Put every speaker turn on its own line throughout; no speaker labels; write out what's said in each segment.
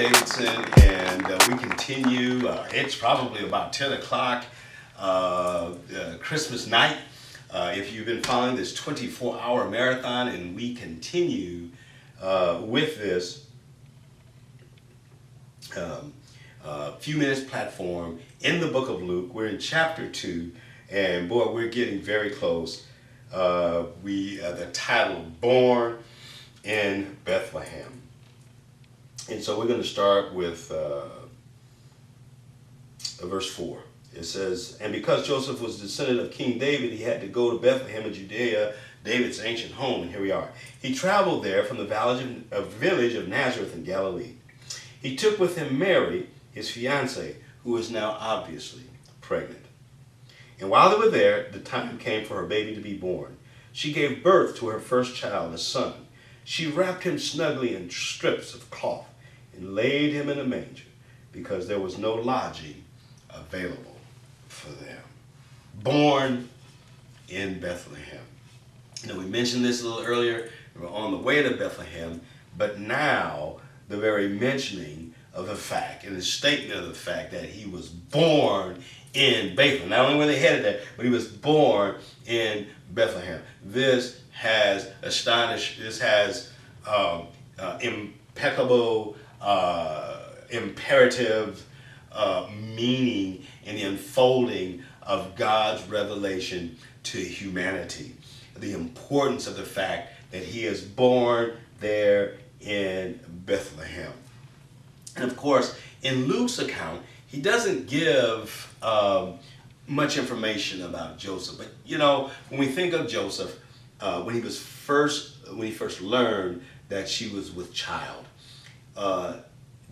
Davidson, and we continue. It's probably about 10 o'clock Christmas night. If you've been following this 24-hour marathon, and we continue with this few minutes platform in the book of Luke. We're in chapter 2, and boy, we're getting very close. The title, Born in Bethlehem. And so we're going to start with verse 4. It says, "And because Joseph was a descendant of King David, he had to go to Bethlehem in Judea, David's ancient home." And here we are. "He traveled there from the village of Nazareth in Galilee. He took with him Mary, his fiancée, who was now obviously pregnant. And while they were there, the time came for her baby to be born. She gave birth to her first child, a son. She wrapped him snugly in strips of cloth and laid him in a manger, because there was no lodging available for them." Born in Bethlehem. We mentioned this a little earlier. We were on the way to Bethlehem, but now the very mentioning of the fact and the statement of the fact that he was born in Bethlehem. Not only were they headed there, but he was born in Bethlehem. This has astonished, this has impeccable, imperative meaning in the unfolding of God's revelation to humanity. The importance of the fact that he is born there in Bethlehem. And of course, in Luke's account, he doesn't give much information about Joseph. But you know, when we think of Joseph, when he first learned that she was with child,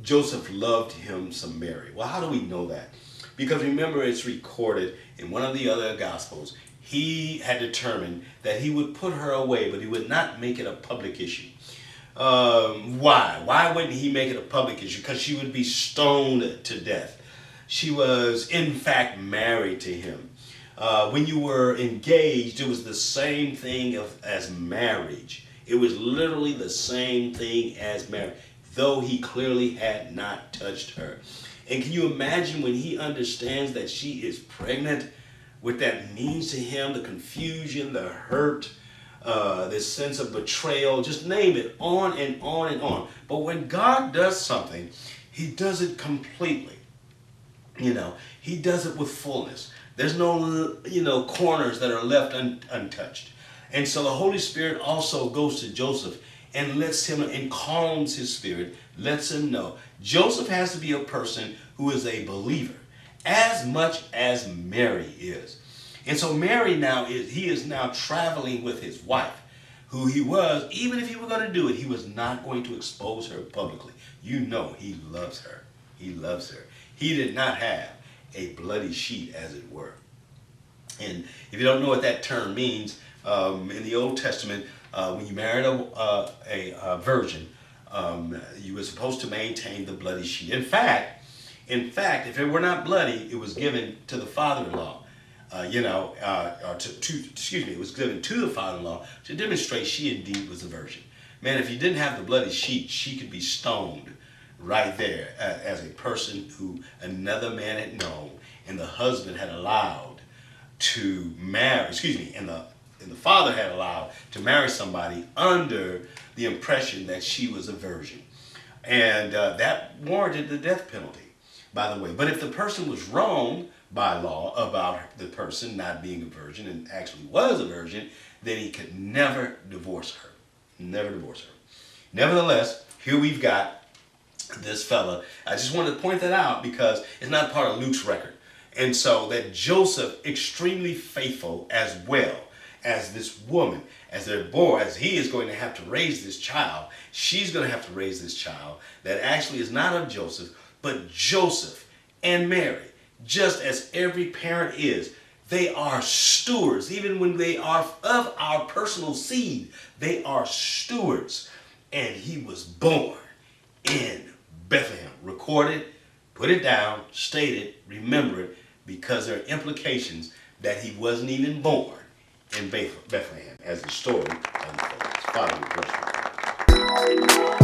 Joseph loved him some Mary. Well, how do we know that? Because remember, it's recorded in one of the other Gospels. He had determined that he would put her away, but he would not make it a public issue. Why? Why wouldn't he make it a public issue? Because she would be stoned to death. She was, in fact, married to him. When you were engaged, it was the same thing as marriage. It was literally the same thing as marriage, though he clearly had not touched her. And can you imagine when he understands that she is pregnant, what that means to him, the confusion, the hurt, this sense of betrayal, just name it, on and on and on. But when God does something, he does it completely. You know, he does it with fullness. There's no, corners that are left untouched. And so the Holy Spirit also goes to Joseph and lets him, and calms his spirit, lets him know Joseph has to be a person who is a believer as much as Mary is. And so Mary he is now traveling with his wife, who he was, even if he were going to do it, he was not going to expose her publicly. You know, he loves her. He loves her. He did not have a bloody sheet, as it were. And if you don't know what that term means, in the Old Testament, when you married a virgin, you were supposed to maintain the bloody sheet. In fact, if it were not bloody, it was given to the father-in-law. It was given to the father-in-law to demonstrate she indeed was a virgin. Man, if you didn't have the bloody sheet, she could be stoned right there as a person who another man had known and the husband had allowed to marry, and the father had allowed to marry somebody under the impression that she was a virgin. And that warranted the death penalty, by the way. But if the person was wrong by law about the person not being a virgin and actually was a virgin, then he could never divorce her. Never divorce her. Nevertheless, here we've got this fella. I just wanted to point that out because it's not part of Luke's record. And so that Joseph, extremely faithful as well as this woman, as their boy, as he is going to have to raise this child, she's going to have to raise this child that actually is not of Joseph, but Joseph and Mary. Just as every parent is, they are stewards. Even when they are of our personal seed, they are stewards. And he was born in Bethlehem. Record it, put it down, state it, remember it, because there are implications that he wasn't even born in Bethlehem as the story unfolds. Father, we bless you.